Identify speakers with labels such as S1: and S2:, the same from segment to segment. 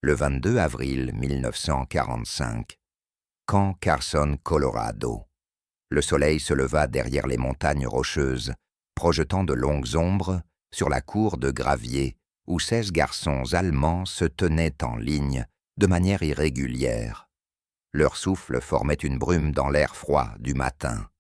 S1: Le 22 avril 1945, camp Carson, Colorado. Le soleil se leva derrière les montagnes rocheuses, projetant de longues ombres sur la cour de gravier où 16 garçons allemands se tenaient en ligne de manière irrégulière. Leur souffle formait une brume dans l'air froid du matin.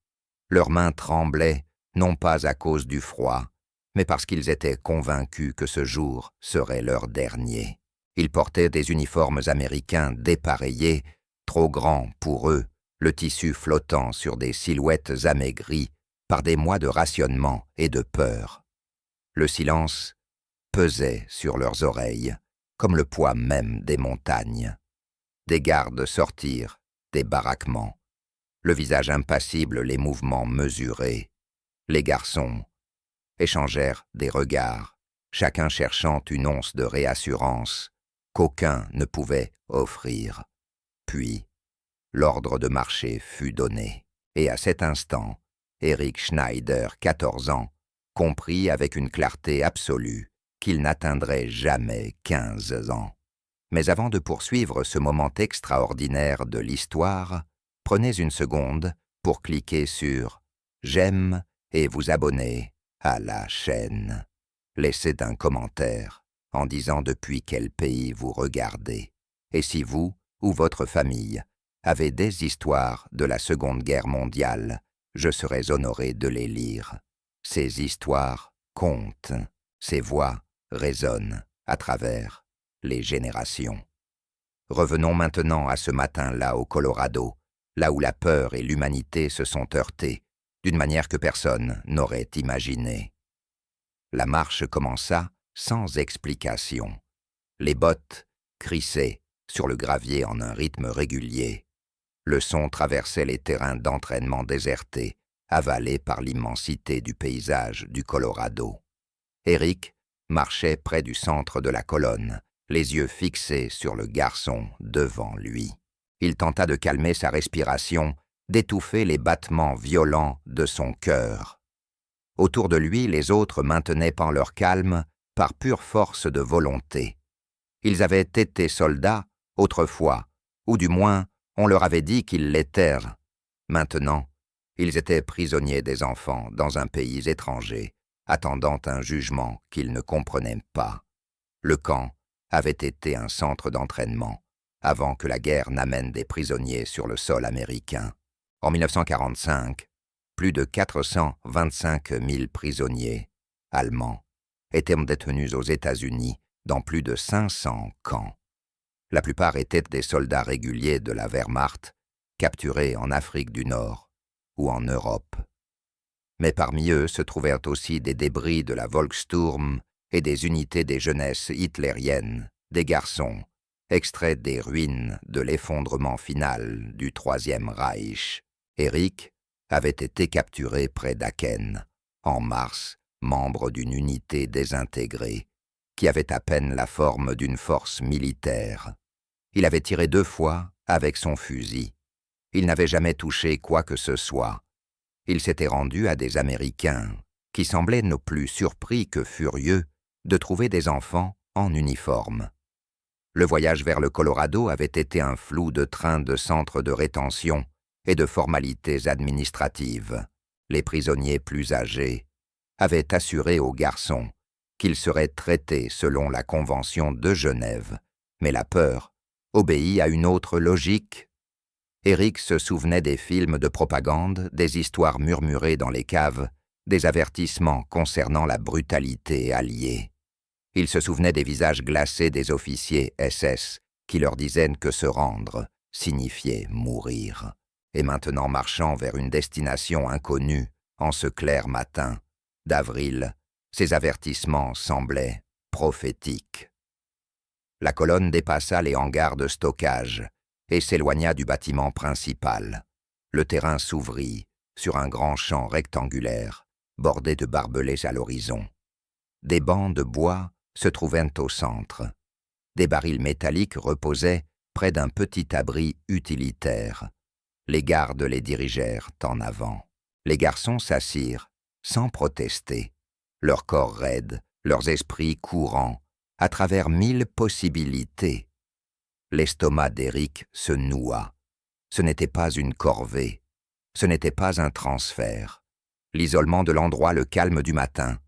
S1: Leurs mains tremblaient, non pas à cause du froid, mais parce qu'ils étaient convaincus que ce jour serait leur dernier. Ils portaient des uniformes américains dépareillés, trop grands pour eux, le tissu flottant sur des silhouettes amaigries par des mois de rationnement et de peur. Le silence pesait sur leurs oreilles, comme le poids même des montagnes. Des gardes sortirent, des baraquements. Le visage impassible, les mouvements mesurés. Les garçons échangèrent des regards, chacun cherchant une once de réassurance qu'aucun ne pouvait offrir. Puis, l'ordre de marcher fut donné, et à cet instant, Eric Schneider, 14 ans, comprit avec une clarté absolue qu'il n'atteindrait jamais 15 ans. Mais avant de poursuivre ce moment extraordinaire de l'histoire, prenez une seconde pour cliquer sur « J'aime » et vous abonner à la chaîne. Laissez un commentaire en disant depuis quel pays vous regardez. Et si vous ou votre famille avez des histoires de la Seconde Guerre mondiale, je serais honoré de les lire. Ces histoires comptent, ces voix résonnent à travers les générations. Revenons maintenant à ce matin-là au Colorado, là où la peur et l'humanité se sont heurtées, d'une manière que personne n'aurait imaginée. La marche commença sans explication. Les bottes crissaient sur le gravier en un rythme régulier. Le son traversait les terrains d'entraînement désertés, avalés par l'immensité du paysage du Colorado. Eric marchait près du centre de la colonne, les yeux fixés sur le garçon devant lui. Il tenta de calmer sa respiration, d'étouffer les battements violents de son cœur. Autour de lui, les autres maintenaient par leur calme, par pure force de volonté. Ils avaient été soldats autrefois, ou du moins, on leur avait dit qu'ils l'étaient. Maintenant, ils étaient prisonniers des enfants dans un pays étranger, attendant un jugement qu'ils ne comprenaient pas. Le camp avait été un centre d'entraînement, avant que la guerre n'amène des prisonniers sur le sol américain. En 1945, plus de 425 000 prisonniers allemands étaient détenus aux États-Unis dans plus de 500 camps. La plupart étaient des soldats réguliers de la Wehrmacht, capturés en Afrique du Nord ou en Europe. Mais parmi eux se trouvèrent aussi des débris de la Volkssturm et des unités des jeunesses hitlériennes, des garçons, extraits des ruines de l'effondrement final du Troisième Reich. Eric avait été capturé près d'Aken, en mars, membre d'une unité désintégrée, qui avait à peine la forme d'une force militaire. Il avait tiré 2 fois avec son fusil. Il n'avait jamais touché quoi que ce soit. Il s'était rendu à des Américains, qui semblaient no plus surpris que furieux de trouver des enfants en uniforme. Le voyage vers le Colorado avait été un flou de trains de centres de rétention et de formalités administratives. Les prisonniers plus âgés avaient assuré aux garçons qu'ils seraient traités selon la Convention de Genève, mais la peur obéit à une autre logique. Eric se souvenait des films de propagande, des histoires murmurées dans les caves, des avertissements concernant la brutalité alliée. Il se souvenait des visages glacés des officiers SS qui leur disaient que se rendre signifiait mourir. Et maintenant marchant vers une destination inconnue, en ce clair matin d'avril, ces avertissements semblaient prophétiques. La colonne dépassa les hangars de stockage et s'éloigna du bâtiment principal. Le terrain s'ouvrit sur un grand champ rectangulaire, bordé de barbelés à l'horizon. Des bancs de bois se trouvaient au centre. Des barils métalliques reposaient près d'un petit abri utilitaire. Les gardes les dirigèrent en avant. Les garçons s'assirent, sans protester, leurs corps raides, leurs esprits courants, à travers 1000 possibilités. L'estomac d'Éric se noua. Ce n'était pas une corvée. Ce n'était pas un transfert. L'isolement de l'endroit, le calme du matin,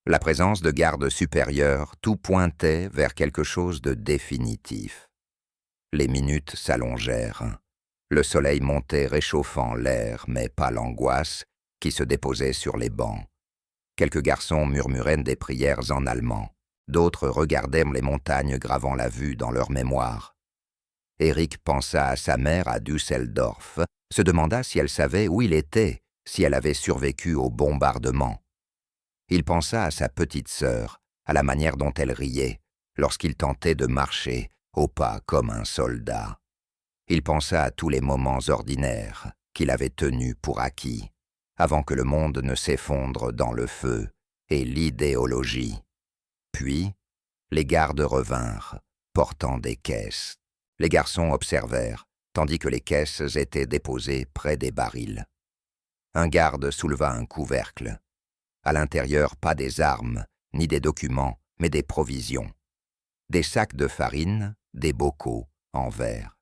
S1: la présence de gardes supérieurs, tout pointait vers quelque chose de définitif. Les minutes s'allongèrent. Le soleil montait réchauffant l'air, mais pas l'angoisse, qui se déposait sur les bancs. Quelques garçons murmuraient des prières en allemand. D'autres regardèrent les montagnes gravant la vue dans leur mémoire. Éric pensa à sa mère à Düsseldorf, se demanda si elle savait où il était, si elle avait survécu au bombardement. Il pensa à sa petite sœur, à la manière dont elle riait, lorsqu'il tentait de marcher, au pas comme un soldat. Il pensa à tous les moments ordinaires qu'il avait tenus pour acquis, avant que le monde ne s'effondre dans le feu et l'idéologie. Puis, les gardes revinrent, portant des caisses. Les garçons observèrent, tandis que les caisses étaient déposées près des barils. Un garde souleva un couvercle. À l'intérieur, pas des armes, ni des documents, mais des provisions. Des sacs de farine, des bocaux, en verre,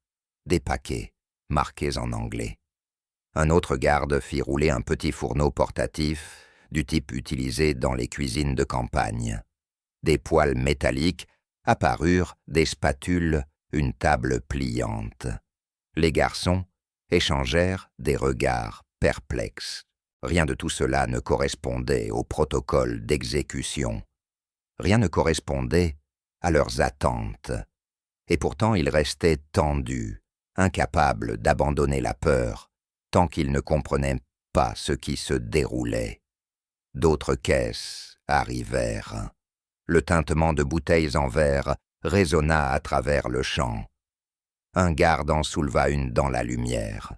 S1: des paquets, marqués en anglais. Un autre garde fit rouler un petit fourneau portatif, du type utilisé dans les cuisines de campagne. Des poêles métalliques, apparurent des spatules, une table pliante. Les garçons échangèrent des regards perplexes. Rien de tout cela ne correspondait au protocole d'exécution. Rien ne correspondait à leurs attentes. Et pourtant ils restaient tendus, incapables d'abandonner la peur, tant qu'ils ne comprenaient pas ce qui se déroulait. D'autres caisses arrivèrent. Le tintement de bouteilles en verre résonna à travers le champ. Un garde en souleva une dans la lumière.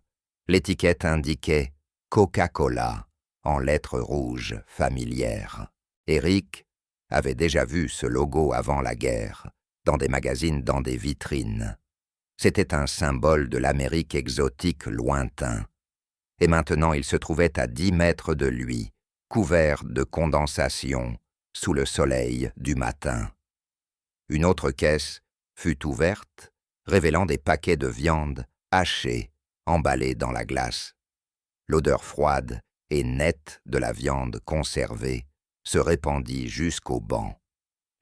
S1: L'étiquette indiquait « Coca-Cola » en lettres rouges familières. Éric avait déjà vu ce logo avant la guerre, dans des magazines, dans des vitrines. C'était un symbole de l'Amérique exotique lointain. Et maintenant il se trouvait à 10 mètres de lui, couvert de condensation, sous le soleil du matin. Une autre caisse fut ouverte, révélant des paquets de viande hachés, emballés dans la glace. L'odeur froide et nette de la viande conservée se répandit jusqu'au banc.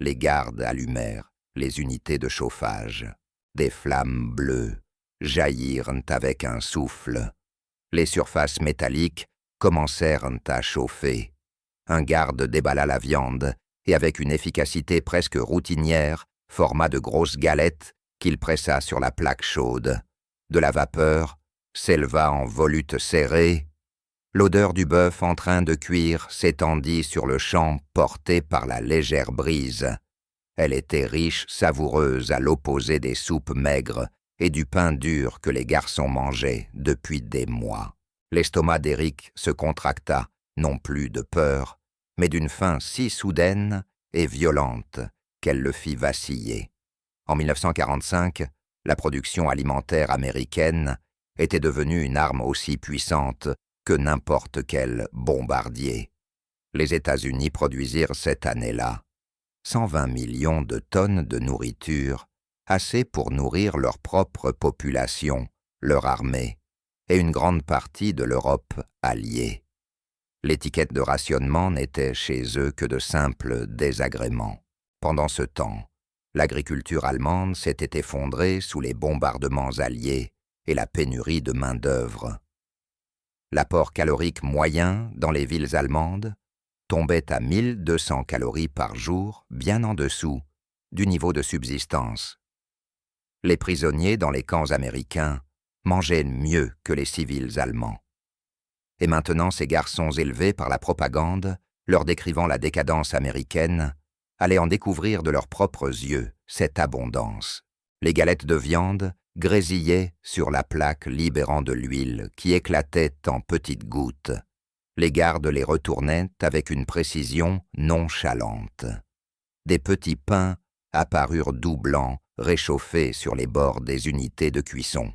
S1: Les gardes allumèrent les unités de chauffage. Des flammes bleues jaillirent avec un souffle. Les surfaces métalliques commencèrent à chauffer. Un garde déballa la viande et avec une efficacité presque routinière, forma de grosses galettes qu'il pressa sur la plaque chaude. De la vapeur s'éleva en volutes serrées. L'odeur du bœuf en train de cuire s'étendit sur le champ porté par la légère brise. Elle était riche, savoureuse à l'opposé des soupes maigres et du pain dur que les garçons mangeaient depuis des mois. L'estomac d'Éric se contracta, non plus de peur, mais d'une faim si soudaine et violente qu'elle le fit vaciller. En 1945, la production alimentaire américaine était devenue une arme aussi puissante que n'importe quel bombardier. Les États-Unis produisirent cette année-là 120 millions de tonnes de nourriture, assez pour nourrir leur propre population, leur armée, et une grande partie de l'Europe alliée. L'étiquette de rationnement n'était chez eux que de simples désagréments. Pendant ce temps, l'agriculture allemande s'était effondrée sous les bombardements alliés et la pénurie de main-d'œuvre. L'apport calorique moyen dans les villes allemandes tombait à 1200 calories par jour, bien en dessous du niveau de subsistance. Les prisonniers dans les camps américains mangeaient mieux que les civils allemands. Et maintenant ces garçons élevés par la propagande, leur décrivant la décadence américaine, allaient en découvrir de leurs propres yeux cette abondance. Les galettes de viande grésillaient sur la plaque libérant de l'huile qui éclatait en petites gouttes. Les gardes les retournaient avec une précision nonchalante. Des petits pains apparurent doux blancs, réchauffés sur les bords des unités de cuisson.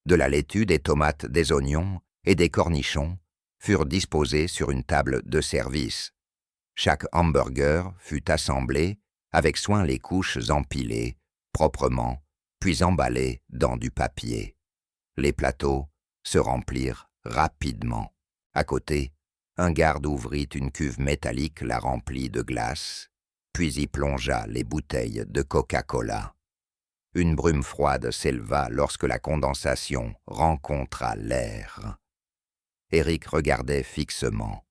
S1: De la laitue, des tomates, des oignons et des cornichons furent disposés sur une table de service. Chaque hamburger fut assemblé, avec soin les couches empilées, proprement, puis emballés dans du papier. Les plateaux se remplirent rapidement. À côté, un garde ouvrit une cuve métallique, la remplit de glace, puis y plongea les bouteilles de Coca-Cola. Une brume froide s'éleva lorsque la condensation rencontra l'air. Eric regardait fixement.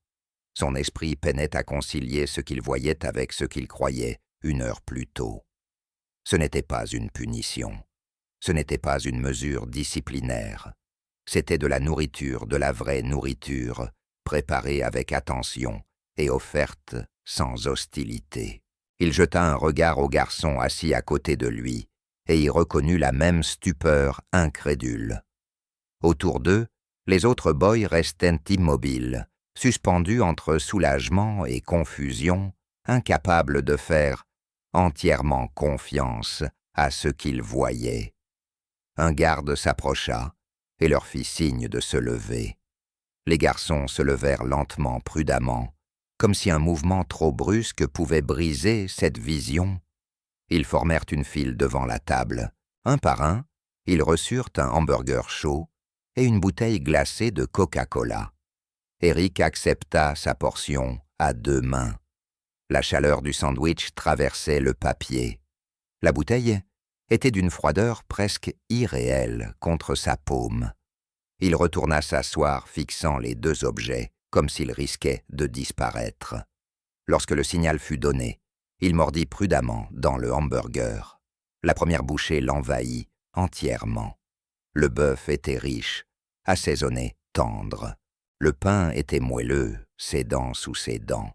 S1: Son esprit peinait à concilier ce qu'il voyait avec ce qu'il croyait 1 heure plus tôt. Ce n'était pas une punition. Ce n'était pas une mesure disciplinaire. C'était de la nourriture, de la vraie nourriture, préparée avec attention et offerte sans hostilité. Il jeta un regard au garçon assis à côté de lui et y reconnut la même stupeur incrédule. Autour d'eux, les autres boys restaient immobiles, suspendus entre soulagement et confusion, incapables de faire entièrement confiance à ce qu'ils voyaient. Un garde s'approcha et leur fit signe de se lever. Les garçons se levèrent lentement, prudemment, comme si un mouvement trop brusque pouvait briser cette vision. Ils formèrent une file devant la table. Un par un, ils reçurent un hamburger chaud et une bouteille glacée de Coca-Cola. Eric accepta sa portion à 2 mains. La chaleur du sandwich traversait le papier. La bouteille était d'une froideur presque irréelle contre sa paume. Il retourna s'asseoir, fixant les 2 objets, comme s'il risquait de disparaître. Lorsque le signal fut donné, il mordit prudemment dans le hamburger. La première bouchée l'envahit entièrement. Le bœuf était riche, assaisonné, tendre. Le pain était moelleux, cédant sous ses dents.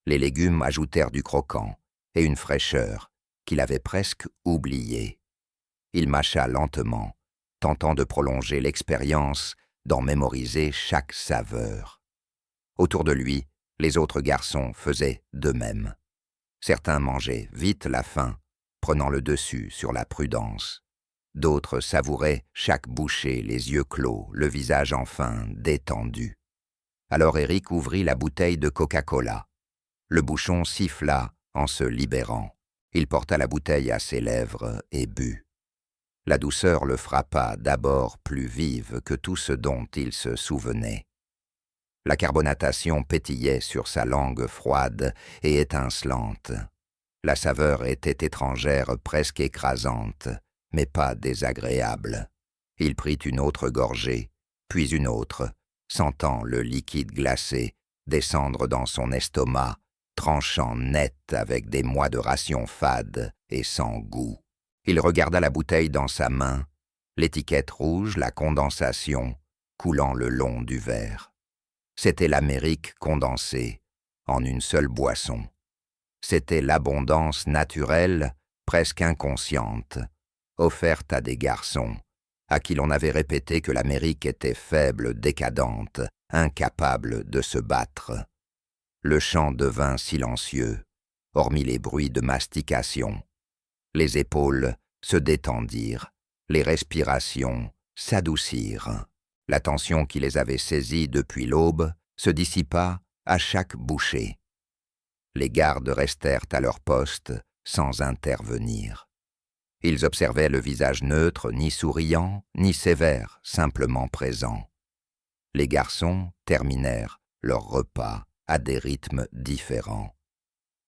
S1: Les légumes ajoutèrent du croquant et une fraîcheur qu'il avait presque oubliée. Il mâcha lentement, tentant de prolonger l'expérience, d'en mémoriser chaque saveur. Autour de lui, les autres garçons faisaient de même. Certains mangeaient vite la faim, prenant le dessus sur la prudence. D'autres savouraient chaque bouchée, les yeux clos, le visage enfin détendu. Alors Eric ouvrit la bouteille de Coca-Cola. Le bouchon siffla en se libérant. Il porta la bouteille à ses lèvres et but. La douceur le frappa d'abord plus vive que tout ce dont il se souvenait. La carbonatation pétillait sur sa langue froide et étincelante. La saveur était étrangère, presque écrasante, mais pas désagréable. Il prit une autre gorgée, puis une autre, sentant le liquide glacé descendre dans son estomac, tranchant net avec des mois de ration fade et sans goût. Il regarda la bouteille dans sa main, l'étiquette rouge, la condensation, coulant le long du verre. C'était l'Amérique condensée, en une seule boisson. C'était l'abondance naturelle, presque inconsciente, offerte à des garçons, à qui l'on avait répété que l'Amérique était faible, décadente, incapable de se battre. Le chant devint silencieux, hormis les bruits de mastication. Les épaules se détendirent, les respirations s'adoucirent. La tension qui les avait saisis depuis l'aube se dissipa à chaque bouchée. Les gardes restèrent à leur poste sans intervenir. Ils observaient le visage neutre, ni souriant, ni sévère, simplement présent. Les garçons terminèrent leur repas à des rythmes différents.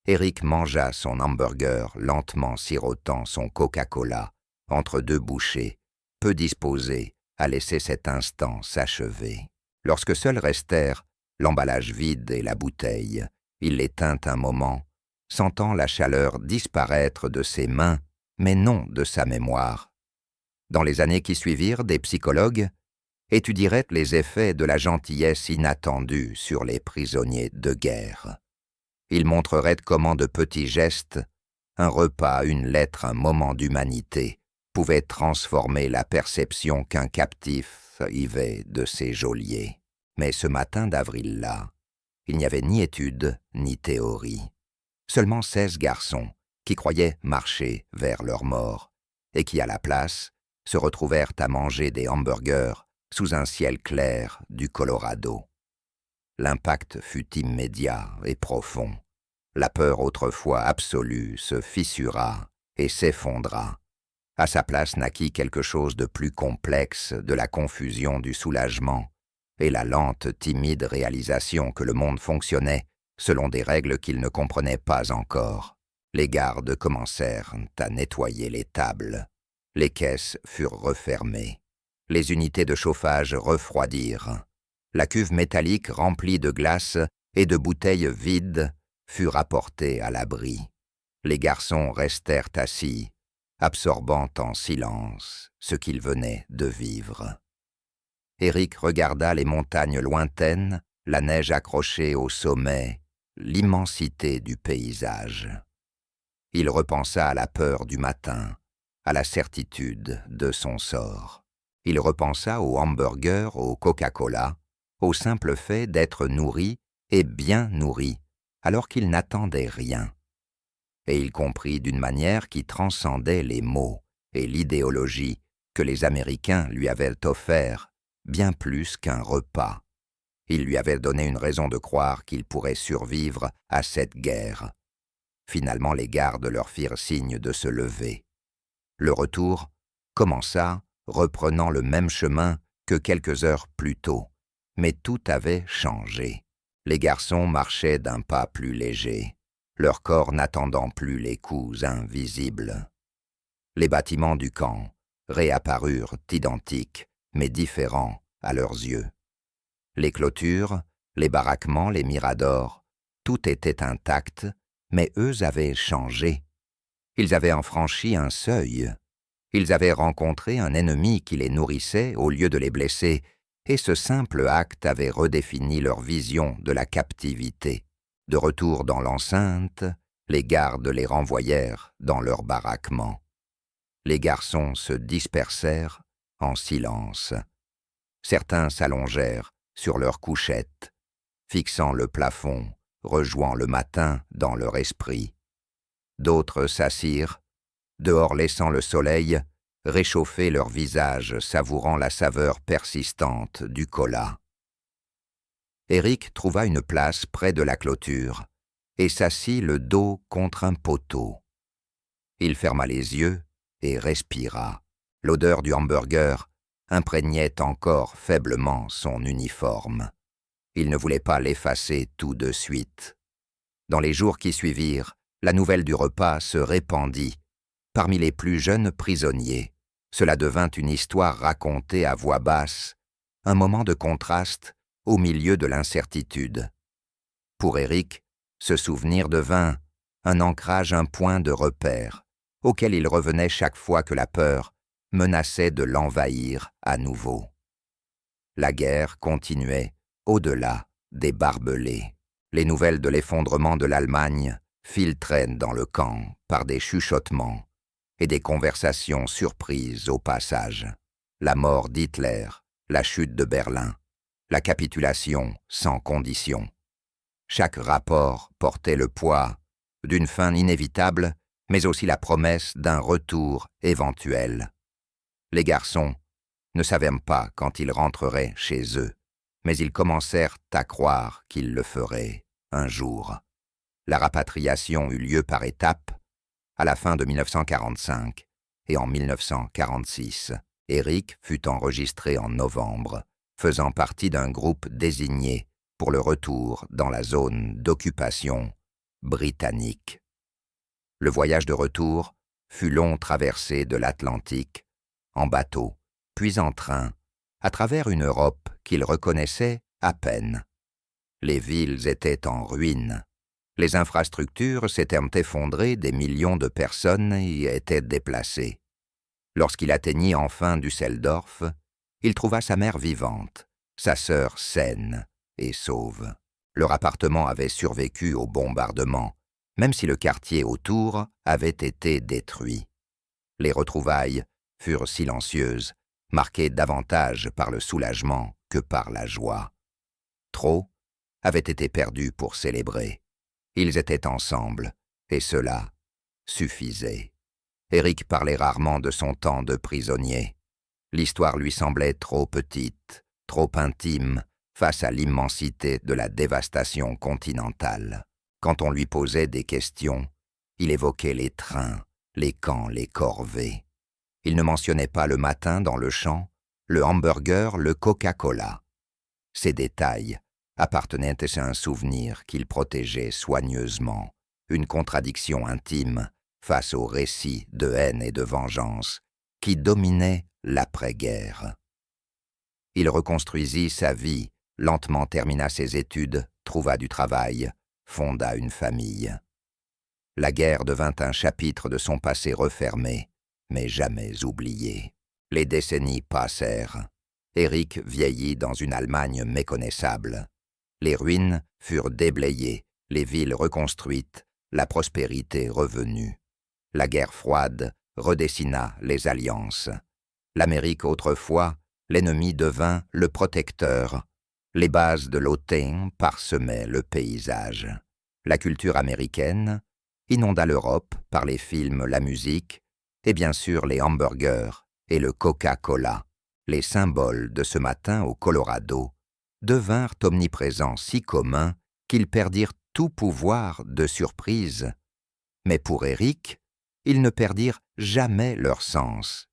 S1: Eric mangea son hamburger, lentement sirotant son Coca-Cola, entre 2 bouchées, peu disposé à laisser cet instant s'achever. Lorsque seuls restèrent l'emballage vide et la bouteille, il les tint un moment, sentant la chaleur disparaître de ses mains, mais non de sa mémoire. Dans les années qui suivirent, des psychologues étudieraient les effets de la gentillesse inattendue sur les prisonniers de guerre. Ils montreraient comment de petits gestes, un repas, une lettre, un moment d'humanité, pouvaient transformer la perception qu'un captif avait de ses geôliers. Mais ce matin d'avril-là, il n'y avait ni étude ni théorie. Seulement 16 garçons qui croyaient marcher vers leur mort et qui, à la place, se retrouvèrent à manger des hamburgers sous un ciel clair du Colorado. L'impact fut immédiat et profond. La peur autrefois absolue se fissura et s'effondra. À sa place naquit quelque chose de plus complexe, de la confusion du soulagement, et la lente, timide réalisation que le monde fonctionnait selon des règles qu'il ne comprenait pas encore. Les gardes commencèrent à nettoyer les tables. Les caisses furent refermées. Les unités de chauffage refroidirent. La cuve métallique remplie de glace et de bouteilles vides fut rapportée à l'abri. Les garçons restèrent assis, absorbant en silence ce qu'ils venaient de vivre. Éric regarda les montagnes lointaines, la neige accrochée au sommet, l'immensité du paysage. Il repensa à la peur du matin, à la certitude de son sort. Il repensa au hamburger, au Coca-Cola, au simple fait d'être nourri et bien nourri, alors qu'il n'attendait rien. Et il comprit d'une manière qui transcendait les mots et l'idéologie que les Américains lui avaient offert bien plus qu'un repas. Ils lui avaient donné une raison de croire qu'il pourrait survivre à cette guerre. Finalement, les gardes leur firent signe de se lever. Le retour commença, reprenant le même chemin que quelques heures plus tôt, mais tout avait changé. Les garçons marchaient d'un pas plus léger, leur corps n'attendant plus les coups invisibles. Les bâtiments du camp réapparurent identiques, mais différents à leurs yeux. Les clôtures, les baraquements, les miradors, tout était intact, mais eux avaient changé. Ils avaient franchi un seuil. Ils avaient rencontré un ennemi qui les nourrissait au lieu de les blesser, et ce simple acte avait redéfini leur vision de la captivité. De retour dans l'enceinte, les gardes les renvoyèrent dans leur baraquement. Les garçons se dispersèrent en silence. Certains s'allongèrent sur leurs couchettes, fixant le plafond, rejouant le matin dans leur esprit. D'autres s'assirent, dehors laissant le soleil réchauffer leurs visages, savourant la saveur persistante du cola. Éric trouva une place près de la clôture et s'assit le dos contre un poteau. Il ferma les yeux et respira. L'odeur du hamburger imprégnait encore faiblement son uniforme. Il ne voulait pas l'effacer tout de suite. Dans les jours qui suivirent, la nouvelle du repas se répandit. Parmi les plus jeunes prisonniers, cela devint une histoire racontée à voix basse, un moment de contraste au milieu de l'incertitude. Pour Éric, ce souvenir devint un ancrage, un point de repère, auquel il revenait chaque fois que la peur menaçait de l'envahir à nouveau. La guerre continuait au-delà des barbelés. Les nouvelles de l'effondrement de l'Allemagne filtraient dans le camp par des chuchotements et des conversations surprises au passage. La mort d'Hitler, la chute de Berlin, la capitulation sans condition. Chaque rapport portait le poids d'une fin inévitable, mais aussi la promesse d'un retour éventuel. Les garçons ne savaient pas quand ils rentreraient chez eux, mais ils commencèrent à croire qu'ils le feraient un jour. La rapatriation eut lieu par étapes, à la fin de 1945 et en 1946. Éric fut enregistré en novembre, faisant partie d'un groupe désigné pour le retour dans la zone d'occupation britannique. Le voyage de retour fut long traversée de l'Atlantique, en bateau, puis en train, à travers une Europe qu'il reconnaissait à peine. Les villes étaient en ruine. Les infrastructures s'étaient effondrées, des millions de personnes y étaient déplacées. Lorsqu'il atteignit enfin Düsseldorf, il trouva sa mère vivante, sa sœur saine et sauve. Leur appartement avait survécu au bombardement, même si le quartier autour avait été détruit. Les retrouvailles furent silencieuses, marquées davantage par le soulagement que par la joie. Trop avait été perdu pour célébrer. Ils étaient ensemble, et cela suffisait. Éric parlait rarement de son temps de prisonnier. L'histoire lui semblait trop petite, trop intime, face à l'immensité de la dévastation continentale. Quand on lui posait des questions, il évoquait les trains, les camps, les corvées. Il ne mentionnait pas le matin dans le champ, le hamburger, le Coca-Cola. Ces détails appartenaient à un souvenir qu'il protégeait soigneusement, une contradiction intime face aux récits de haine et de vengeance qui dominaient l'après-guerre. Il reconstruisit sa vie, lentement termina ses études, trouva du travail, fonda une famille. La guerre devint un chapitre de son passé refermé, mais jamais oublié. Les décennies passèrent. Éric vieillit dans une Allemagne méconnaissable. Les ruines furent déblayées, les villes reconstruites, la prospérité revenue. La guerre froide redessina les alliances. L'Amérique autrefois, l'ennemi devint le protecteur. Les bases de l'OTAN parsemaient le paysage. La culture américaine inonda l'Europe par les films, la musique et bien sûr les hamburgers et le Coca-Cola. Les symboles de ce matin au Colorado devinrent omniprésents, si communs qu'ils perdirent tout pouvoir de surprise. Mais pour Éric, ils ne perdirent jamais leur sens.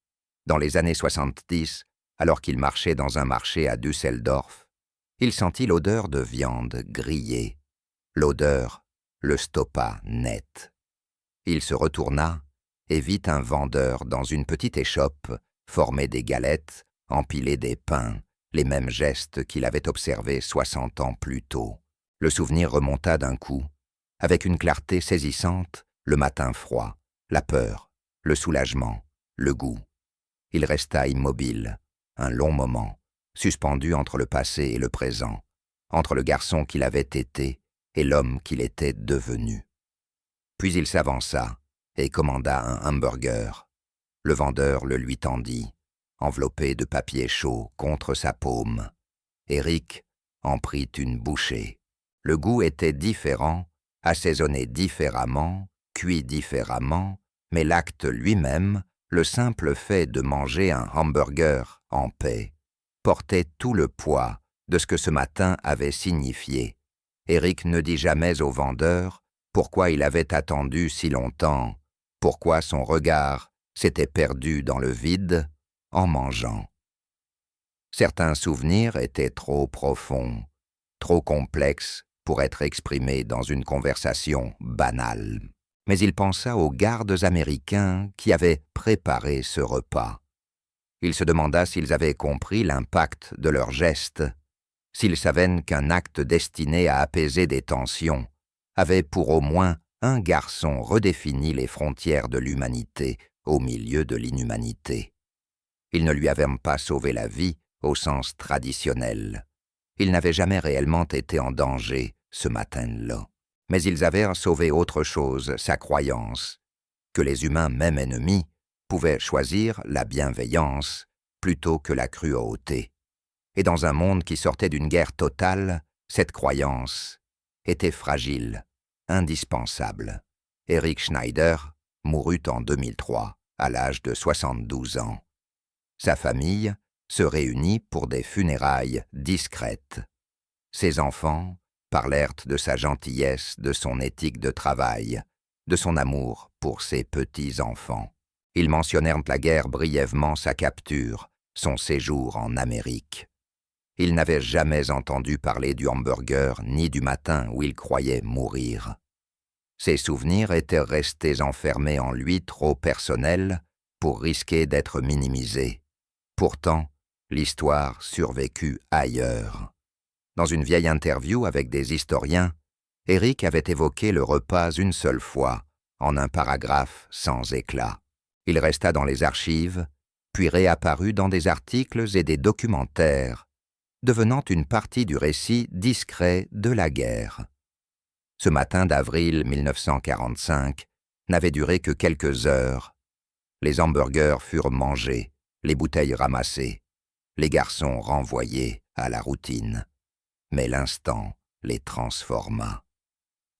S1: Dans les années 70, alors qu'il marchait dans un marché à Düsseldorf, il sentit l'odeur de viande grillée. L'odeur le stoppa net. Il se retourna et vit un vendeur dans une petite échoppe former des galettes, empiler des pains, les mêmes gestes qu'il avait observés 60 ans plus tôt. Le souvenir remonta d'un coup, avec une clarté saisissante, le matin froid, la peur, le soulagement, le goût. Il resta immobile, un long moment, suspendu entre le passé et le présent, entre le garçon qu'il avait été et l'homme qu'il était devenu. Puis il s'avança et commanda un hamburger. Le vendeur le lui tendit, enveloppé de papier chaud contre sa paume. Éric en prit une bouchée. Le goût était différent, assaisonné différemment, cuit différemment, mais l'acte lui-même, le simple fait de manger un hamburger en paix, portait tout le poids de ce que ce matin avait signifié. Éric ne dit jamais au vendeur pourquoi il avait attendu si longtemps, pourquoi son regard s'était perdu dans le vide en mangeant. Certains souvenirs étaient trop profonds, trop complexes pour être exprimés dans une conversation banale. Mais il pensa aux gardes américains qui avaient préparé ce repas. Il se demanda s'ils avaient compris l'impact de leurs gestes, s'ils savaient qu'un acte destiné à apaiser des tensions avait pour au moins un garçon redéfini les frontières de l'humanité au milieu de l'inhumanité. Ils ne lui avaient pas sauvé la vie au sens traditionnel. Il n'avait jamais réellement été en danger ce matin-là. Mais ils avaient sauvé autre chose, sa croyance, que les humains, même ennemis, pouvaient choisir la bienveillance plutôt que la cruauté. Et dans un monde qui sortait d'une guerre totale, cette croyance était fragile, indispensable. Éric Schneider mourut en 2003, à l'âge de 72 ans. Sa famille se réunit pour des funérailles discrètes. Ses enfants parlèrent de sa gentillesse, de son éthique de travail, de son amour pour ses petits-enfants. Ils mentionnèrent la guerre brièvement, sa capture, son séjour en Amérique. Il n'avait jamais entendu parler du hamburger ni du matin où il croyait mourir. Ses souvenirs étaient restés enfermés en lui, trop personnels pour risquer d'être minimisés. Pourtant, l'histoire survécut ailleurs. Dans une vieille interview avec des historiens, Éric avait évoqué le repas une seule fois, en un paragraphe sans éclat. Il resta dans les archives, puis réapparut dans des articles et des documentaires, devenant une partie du récit discret de la guerre. Ce matin d'avril 1945 n'avait duré que quelques heures. Les hamburgers furent mangés, les bouteilles ramassées, les garçons renvoyés à la routine. Mais l'instant les transforma.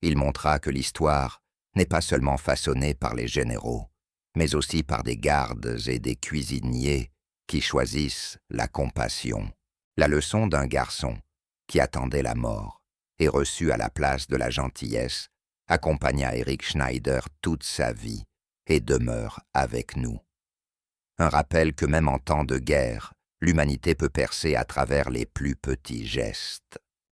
S1: Il montra que l'histoire n'est pas seulement façonnée par les généraux, mais aussi par des gardes et des cuisiniers qui choisissent la compassion. La leçon d'un garçon qui attendait la mort et reçu à la place de la gentillesse accompagna Éric Schneider toute sa vie et demeure avec nous. un rappel que même en temps de guerre, l'humanité peut percer à travers les plus petits gestes.